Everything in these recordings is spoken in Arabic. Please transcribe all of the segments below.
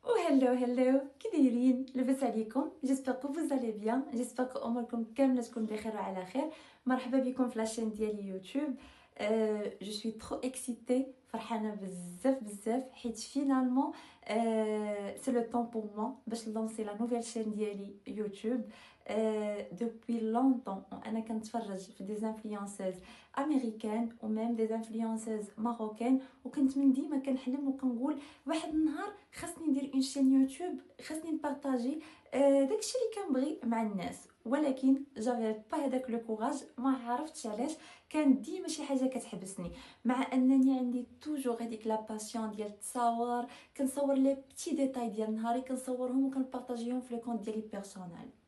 hello كي دايرين؟ لاباس عليكم؟ جيسبر كو vous allez bien. جيسبر كو اموركم كامله تكون بخير وعلى خير. مرحبا بكم في لاشين ديالي يوتيوب. جو سوي ترو اكسيتي، فرحانه بزاف حيت فينالمون سي لو طون بور موا باش لونسي لا نوفيل شين ديالي يوتيوب. دوبوي لونطون انا كنتفرج في دي انفلونسوز امريكان و ميم دي انفلونسوز ماروكان، وكنت من ديما كنحلم وكنقول واحد النهار خاصني ندير اون شين يوتيوب، خاصني نبارطاجي داكشي اللي كنبغي مع الناس. ولكن جافي با هذاك لو كوراج، ما عرفتش علاش. كان ديما شي حاجه كتحبسني، مع انني عندي توجور هذيك لا باسيون ديال التصاور. كنصور لي بتي ديتاي ديال نهاري، كنصورهم وكنبارطاجيهم في لو كونت ديالي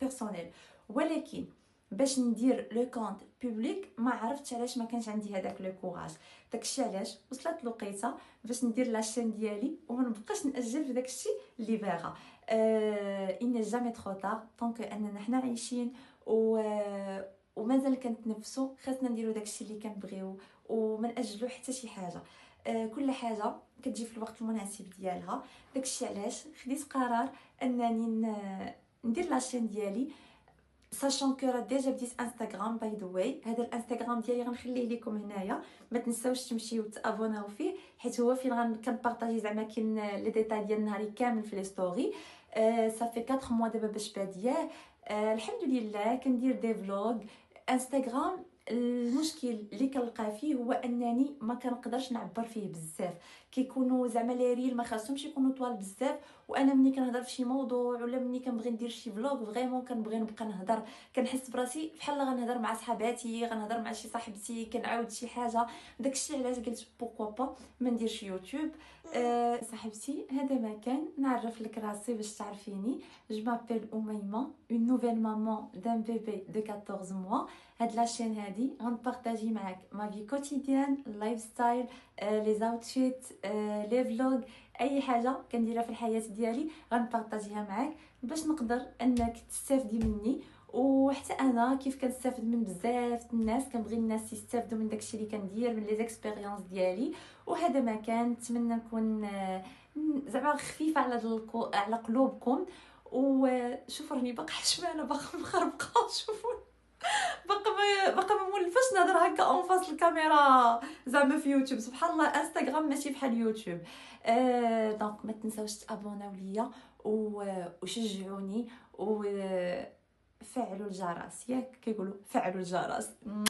بيرسونيل. ولكن باش ندير لو كونت بوبليك ما عرفتش علاش ما كانش عندي هذاك لو كوراج. داكشي علاش وصلت الوقيته باش ندير لاشين ديالي وما نبقاش ناجل في داكشي اللي باغا. اني جامي ترو طار طونك اننا حنا عايشين ومازال كنتنفسوا، خاصنا نديرو داكشي اللي كنبغيو وما ناجلو حتى شي حاجه. كل حاجه كتجي في الوقت المناسب ديالها. داكشي علاش خديت قرار انني ندير لاشين ديالي، ساشون كو راه ديجا بديت انستغرام. باي ذا واي هذا الانستغرام ديالي غنخليه لكم هنايا، ما تنساوش تمشيو تابوناو فيه حيت هو فين كنبارطاجي زعما كاين لي ديتاي ديال نهاري كامل في لي ستوري. صافي 4 موا دابا باش باديه. الحمد لله كندير دي فلوغ. انستغرام المشكل اللي كنلقى فيه هو انني ما كنقدرش نعبر فيه بزاف، كيكونوا زعما لي ريل ما خاصهمش يكونوا طوال بزاف. وانا ملي كنهضر في شي موضوع ولا ملي كنبغي ندير شي فلوغ فريمون كنبغي نبقى نهضر، كنحس براسي بحال غنهضر مع صحاباتي، غنهضر مع شي صاحبتي، كنعاود شي حاجه. داكشي علاش قلت بوكوا با ما نديرش يوتيوب. صاحبتي هذا ما كان نعرف لك راسي باش تعرفيني. جو مابيل اميمه، اون نوفيل مامون دان بيبي دو 14 موا. هاد لاشين هادي غنبارطاجي معاك ما في كوتيديان، لايف ستايل، لي زاوتفيت، لي فلوغ، اي حاجه كنديرها في الحياه ديالي غنبارطاجيها معاك باش نقدر انك تستافدي مني. وحتى انا كيف كنستافد من بزاف الناس، كنبغي الناس يستافدوا من داكشي اللي كندير، من لي زيكسبيريونس ديالي. وهذا ما كان نتمنى نكون زعما خفيفه على قلوبكم. وشوفوا راني باقا حشمانه، باقا مخربقه. شوفوا باقا ما مولفاش نهضر هكا اون فاس الكاميرا زعما في يوتيوب. سبحان الله انستغرام ماشي بحال يوتيوب. دونك ما تنساوش تابوناو ليا وشجعوني وفعلوا الجرس، ياك كيقولوا فعلوا الجرس.